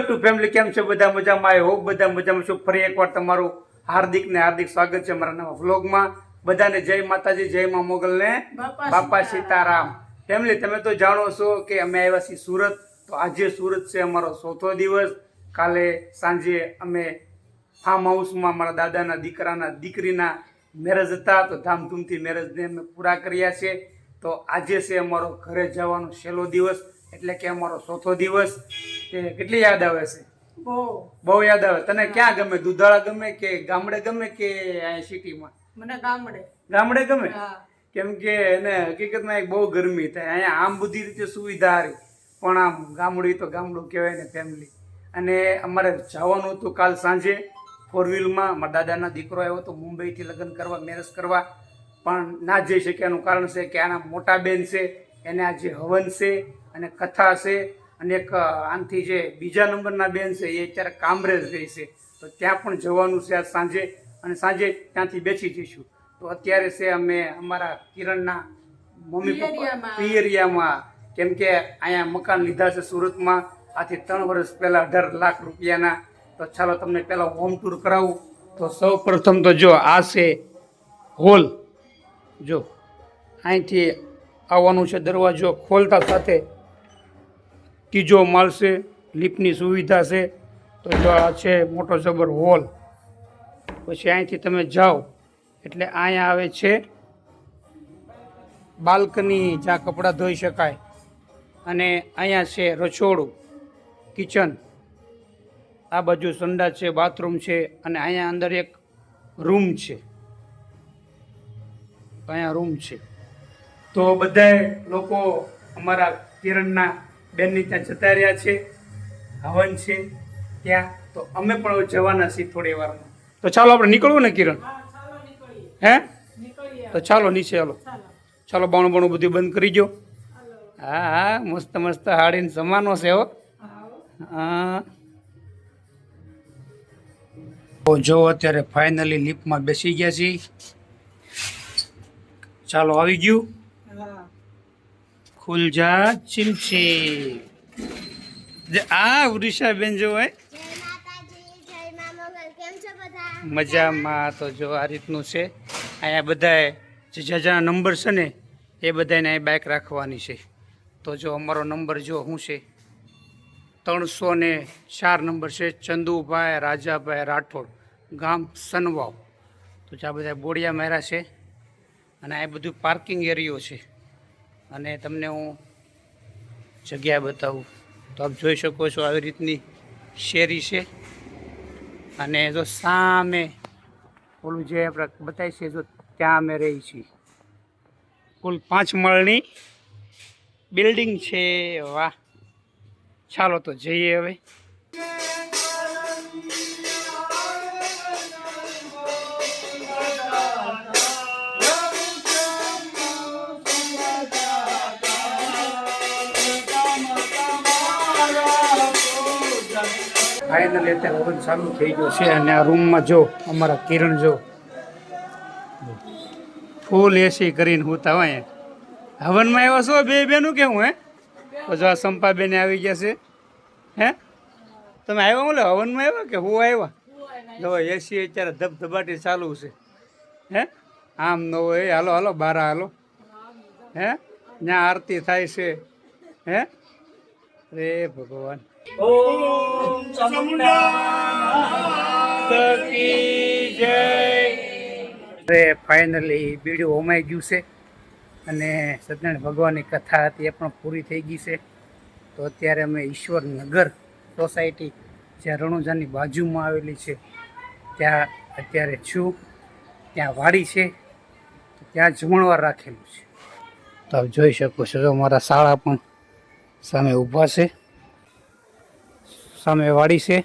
Two family, કેમ છો બધા? મજામાં? આઈ હોપ બધા મજામાં છો. ફરી એકવાર તમારું હાર્દિક સ્વાગત છે મારા નવા વ્લોગમાં. બધાને જય માતાજી, જય મા મોગલ ને બાપા સીતારામ. ફેમિલી, તમે તો જાણો છો કે અમે આવ્યા છીએ સુરત. તો આજે સુરત છે અમારો ચોથો દિવસ. કાલે સાંજે અમે ફાર્મ હાઉસમાં મારા દાદાના દીકરાના દીકરીના મેરેજ હતા, તો ધામધૂમથી મેરેજને અમે પૂરા કર્યા છે. તો આજે છે અમારો ઘરે જવાનો છેલ્લો દિવસ, એટલે કે અમારો ચોથો દિવસ. કેટલી યાદ આવે છે? બહુ યાદ આવે. તને ક્યાં ગમે? દુધાળા ગમે કે ગામડે ગમે કે અહીંયા સિટીમાં? મને ગામડે ગમે. કેમ કે એને હકીકતમાં એક બહુ ગરમી થાય અહીંયા. આમ બધી રીતે સુવિધા હારી, પણ આમ ગામડું તો ગામડું કહેવાય ને ફેમિલી. અને અમારે જવાનું હતું કાલ સાંજે 4 વ્હીલમાં. મારા દાદાના દીકરો આવ્યો હતો મુંબઈથી લગ્ન કરવા, મેરેજ કરવા, પણ ના જઈ શક્યાનું કારણ છે કે આના મોટા બેન છે, એને આજે હવન છે અને કથા છે. અને એક આનથી જે બીજા નંબરના બેન છે એ અત્યારે કામરેજ રહે છે, તો ત્યાં પણ જવાનું છે આજ સાંજે. અને સાંજે ત્યાંથી બેસી જઈશું. તો અત્યારે છે અમે અમારા કિરણના મમ્મી પપ્પા પિયરિયામાં, કેમ કે અહીંયા મકાન લીધા છે સુરતમાં આથી 3 વર્ષ પહેલાં 18 લાખ રૂપિયાના. તો ચાલો તમને પહેલાં હોમ ટૂર કરાવું. તો સૌ પ્રથમ તો જો આ છે હોલ. જો અહીંથી આવવાનું છે, દરવાજો ખોલતા સાથે ત્રીજો માળ છે, લિફ્ટની સુવિધા છે. તો જો આ છે મોટો જબર હોલ. પછી અહીંથી તમે જાઓ એટલે અહીંયા આવે છે બાલ્કની, જ્યાં કપડાં ધોઈ શકાય. અને અહીંયા છે રસોડું, કિચન. આ બાજુ સંડાસ છે, બાથરૂમ છે. અને અહીંયા અંદર એક રૂમ છે, અહીંયા રૂમ છે. તો બધા લોકો અમારા કિરણના બેનની ત્યાં જતા રહ્યા છે, હવન છે ત્યાં. તો અમે પણ જવાના છીએ થોડી વારમાં. તો ચાલો આપણે નીકળવું ને કિરણ? હે? તો ચાલો નીચે ચાલો. ચાલો બાણું બધું બંધ કરી દો. હા હા, મસ્ત મસ્ત હાડીને સમાનો છે હો. હા, તો જો અત્યારે ફાઇનલી લિફ્ટમાં બેસી ગયા છીએ. ચાલો આવી ગયું. ખુલ જા ચિમચી. આ ઉડીસાબેન જો હોય મજામાં. તો જો આ રીતનું છે. અહીંયા બધાએ જે જાજાના નંબર છે ને એ બધાને અહીં બાઇક રાખવાની છે. તો જો અમારો નંબર જો શું છે, 304 નંબર છે. ચંદુભાઈ રાજાભાઈ રાઠોડ, ગામ સનવાવ. તો આ બધા બોડિયા માર્યા છે. અને આ બધું પાર્કિંગ એરિયો છે. અને તમને હું જગ્યા બતાવું. તો આપ જોઈ શકો છો આવી રીતની શેરી છે. અને જો સામે ઓલું જે આપણે બતાવી છે, જો ત્યાં અમે રહી છીએ. કુલ 5 માળની બિલ્ડિંગ છે. વાહ, ચાલો તો જઈએ હવે. ફાઇનલી અત્યારે હવન ચાલુ થઈ ગયો છે. અને આ રૂમમાં જો અમારા કિરણ જો ફૂલ એસી કરીને હોતા હોય. હવનમાં આવ્યા છો બે બેનું કેવું? હે, તો જો આ સંપા બેને આવી ગયા છે. હે, તમે આવ્યા બોલે હવનમાં આવ્યા કે હું આવ્યા? જો એસી અત્યારે ધબધબાટી ચાલુ છે. હે, આમ ન હોય. હાલો હાલો બારા હાલો. હે, ત્યાં આરતી થાય છે. હે, રે ભગવાન. ઓમ ચામુંડા કી જય. અરે ફાઇનલી બીડું હોમાઈ ગયું છે. અને સત્યનારાયણ ભગવાનની કથા હતી એ પણ પૂરી થઈ ગઈ છે. તો અત્યારે અમે ઈશ્વરનગર સોસાયટી, જ્યાં રણુજાની બાજુમાં આવેલી છે, ત્યાં અત્યારે છું. ત્યાં વાડી છે, ત્યાં જમણવાર રાખેલું છે. તો આપ જોઈ શકો છો, મારા શાળા પણ સામે ઊભા છે. સામે વાડી છે,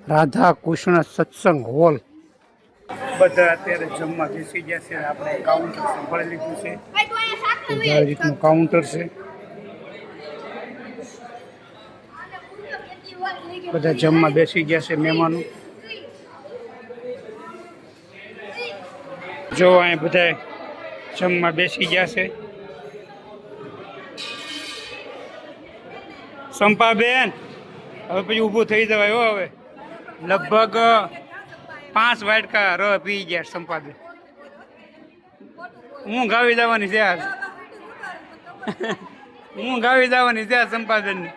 રાધા કૃષ્ણ સત્સંગ હોલ. બધા અત્યારે જમવા બેસી ગયા છે. આપણે કાઉન્ટર સંભાળી લીધું છે. આવી રીતનું કાઉન્ટર છે. બધા જમવા બેસી ગયા છે મહેમાનો. જો અહીં બધા જમવા બેસી ગયા છે. સંપાબેન હવે પછી ઊભું થઈ જવાય હો. હવે લગભગ 5 વાટકા ર પી ગયા સંપાદન. હું ગાવી જવાની છે આજ. હું ગાવી જવાની છે સંપાદન ને.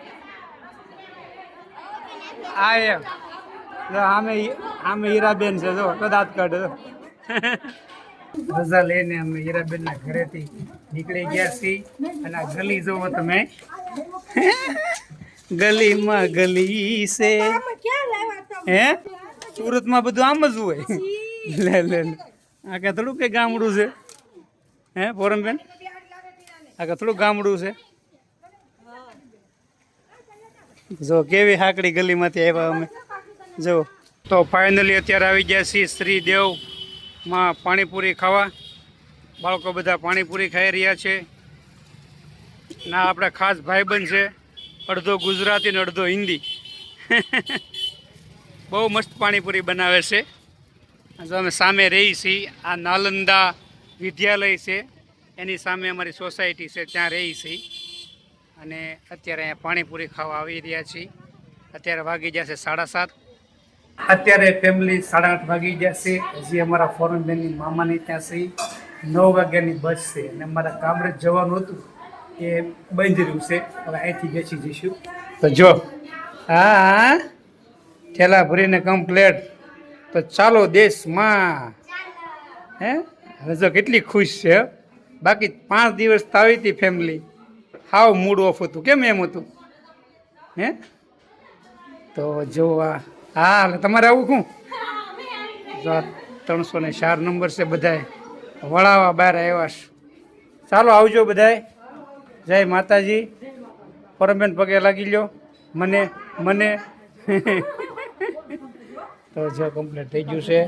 આ એમ આમે હીરાબેન છે જો તો દાંત કાઢો. રજા લઈને અમે હીરાબેન ના ઘરેથી નીકળી ગયા છીએ અને આ ગલી જોવો તમે. ગલીમાં ગલી છે હે સુરતમાં બધું આમ જ હોય. લે લે આ કે થોડું કે ગામડું છે હે પોરમબેન? આ કે થોડું ગામડું છે. જો કેવી હાકડી ગલીમાંથી આવ્યા અમે જો. તો ફાઇનલી અત્યારે આવી ગયા છીએ શ્રીદેવમાં પાણીપુરી ખાવા. બાળકો બધા પાણીપુરી ખાઈ રહ્યા છે. ના આપણા ખાસ ભાઈબંધ છે, અડધો ગુજરાતી ને અડધો હિન્દી. બહુ મસ્ત પાણીપુરી બનાવે છે. જો અમે સામે રહી છીએ. આ નાલંદા વિદ્યાલય છે એની સામે અમારી સોસાયટી છે, ત્યાં રહી છીએ અને અત્યારે અહીંયા પાણીપુરી ખાવા આવી રહ્યા છીએ. અત્યારે વાગી જશે 7:30. અત્યારે ફેમિલી 8:30 વાગી જશે. હજી અમારા ફોરનબેનની મામાની ત્યાં છે 9 વાગ્યાની બસ છે અને અમારા ગામડે જવાનું હતું એ બંધ રહ્યું છે. હવે અહીંથી બેસી જઈશું. તો જો હા થેલા ભરીને કમ્પ્લેટ. તો ચાલો દેશમાં હે. હવે જો કેટલી ખુશ છે. બાકી 5 દિવસ તો આવી હતી ફેમિલી, હાવ મૂડ ઓફ હતું. કેમ એમ હતું હે? તો જો આ હા તમારે આવું શું જો 304 નંબર છે બધાએ વળાવા બહાર આવ્યા છે. ચાલો આવજો બધાએ. જય માતાજી. પરમબેન પગે લાગી લ્યો મને. તો જો કમ્પ્લીટ થઈ ગયું છે.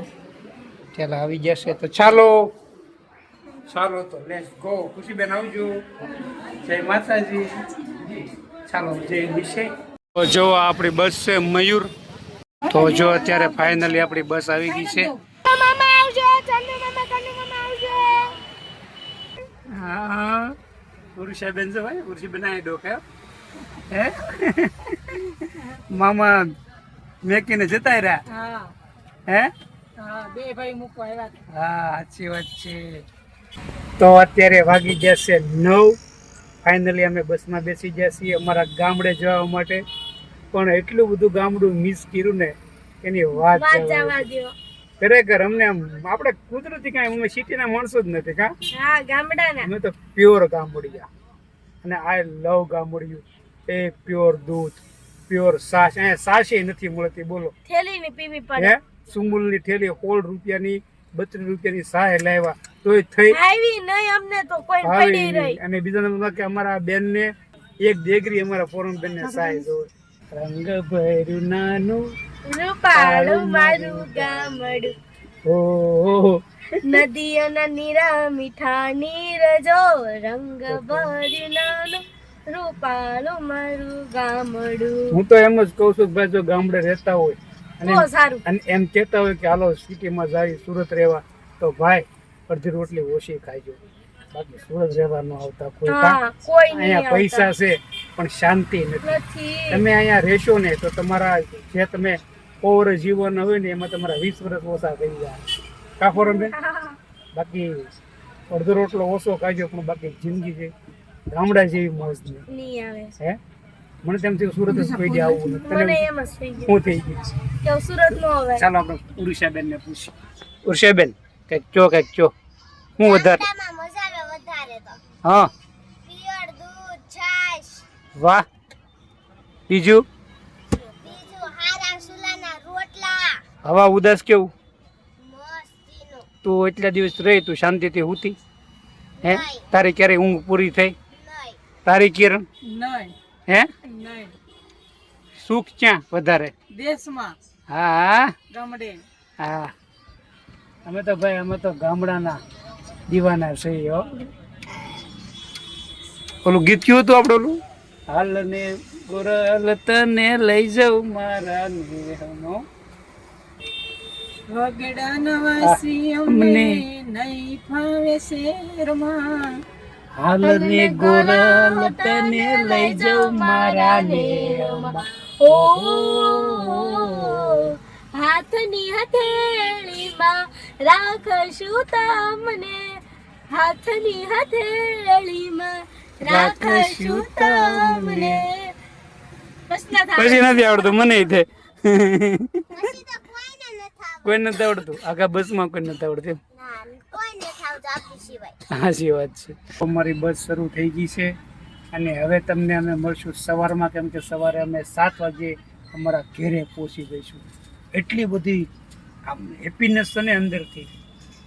ચાલો આવી જશે. તો ચાલો તો લેટ્સ ગો. ખુશીબેન આવજો. જય માતાજી. ચાલો જય વિશે. તો જો આપણી બસ છે મયુર. તો જો અત્યારે ફાઇનલી આપણી બસ આવી ગઈ છે. હા પુરુષાબેન છે ભાઈ. પુરુષીબેન આ ડોકે હે મામા મેકીને જતા રહ્યા હે. બે ભાઈ મૂકવા આવ્યા. હા સાચી વાત છે. તો અત્યારે વાગી જશે 9. ફાઇનલી અમે બસમાં બેસી ગયા છીએ અમારા ગામડે જવા માટે. પણ એટલું બધું ગામડું મિસ કર્યું ને એની વાત જવા દો. ખરેખર અમને આપણે કુદરતી કાંઈ અમે સિટીના માણસો જ નથી કા. ગામડાના અમે તો પ્યોર ગામડિયા અને આઈ લવ ગામડિયું. એક પ્યોર દૂધ, પ્યોર છાશ. અહીંયા છાશ નથી મળતી બોલો. થેલીની પીવી પડે. સુમુલની થેલી 16 રૂપિયાની 32 રૂપિયાની સાહ લાવ્યા તોય થઈ આવી નહીં અમને તો કોઈ પડી રહી. અને બીજા નંબરમાં કે અમારા બેનને એક દેગરી અમારા ફોરમ બેનને સાહ જો રંગ ભર્યું નાનું રૂપાળું મારું ગામડું. ઓહો નદીઓના નીરા મીઠા નીર જો રંગ ભર્યું નાનું રૂપાળું મારું ગામડું. હું તો એમ જ કહું છું કે ભાઈ જો ગામડે રહેતા હોય અને એમ કહેતા હોય કે હાલો સિટીમાં જાય સુરત રહેવા તો ભાઈ અડધી રોટલી ઓછી ખાઈજો. બાકી સુરત રહેવા ન આવતા કોઈ. અહીંયા પૈસા છે પણ શાંતિ નથી. તમે અહીંયા રહેશો ને તો તમારા જે તમે પૌર જીવન હોય ને એમાં તમારા 20 વર્ષ ઓછા થઈ જાય કાફોરમ બેન. બાકી અડધો રોટલો ઓછો ખાઈજો પણ બાકી જિંદગી છે ગામડા જેવી મોજ નહીં આવે હે. મને તેમ થયું સુરત જ કોઈ દે આવું નથી. શું થઈ ગયું સુરત નો આવે. ચાલો આપણે ઉર્ષાબેન ને પૂછીએ. ઉર્ષાબેન કઈક કયો હું વધારે હા વાહ. બીજું હવા ઉદાસ કેવું? તું એટલા દિવસ રહી તું શાંતિથી હુતી હે? તારી ક્યારે ઊંઘ પૂરી થઈ? તારી કિરણ હે? સુખ ક્યાં વધારે? દેશમાં. હા ગામડે. હા અમે તો ભાઈ અમે તો ગામડાના દીવાના છીએ હો. ઓલું ગીત કયું હતું આપણે ઓલું હાલ ને ગોરલ તને લઈ જાઉં મારા નેહનો વગડા નવાસી અમને નહીં ફાવે શેરમાં. હાલ ને ગોરલ તને લઈ જાઉં મારા નેહમાં ઓ હાથની હથેળીમાં રાખશું તમને, હાથની હથેળીમાં રાખશું તમને. પછી નથી આવડતું મને તે કોઈ નથી આવડતું આખા બસમાં કોઈ નથી આવડતું. હાચી વાત છે. અમારી બસ શરૂ થઈ ગઈ છે અને હવે તમને અમે મળશું સવારમાં, કેમ કે સવારે અમે 7 વાગે અમારા ઘેરે પહોંચી જઈશું. એટલી બધી આમ હેપીનેસ છે ને અંદરથી,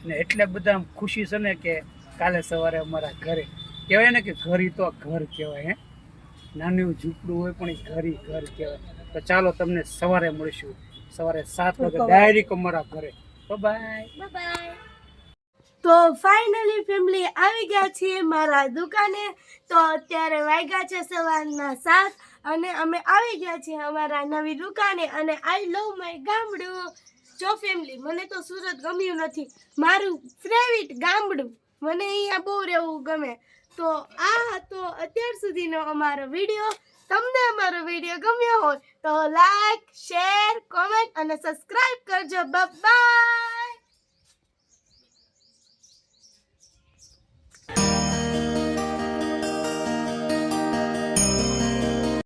અને એટલે બધા આમ ખુશી છે ને કે કાલે સવારે અમારા ઘરે કહેવાય ને કે ઘર ઈ તો ઘર કહેવાય. નાનું એવું ઝૂંપડું હોય પણ એ ઘર કહેવાય. તો ચાલો તમને સવારે મળીશું, સવારે 7 વાગે ડાયરેક્ટ અમારા ઘરે. Bye bye. તો ફાઇનલી ફેમિલી આવી ગયા છીએ મારા દુકાને. તો અત્યારે વાગ્યા છે સવારના 7 અને અમે આવી ગયા છીએ અમારા નવી દુકાને. અને આઈ લવ માય ગામડું. જો ફેમિલી, મને તો સુરત ગમ્યું નથી, મારું ફેવરિટ ગામડું, મને અહીંયા બહુ રહેવું ગમે. તો આ હતો અત્યાર સુધીનો અમારો વિડીયો. તમને અમારો વિડીયો ગમ્યો હોય તો લાઈક, શેર, કોમેન્ટ અને સબસ્ક્રાઇબ કરજો. બાય.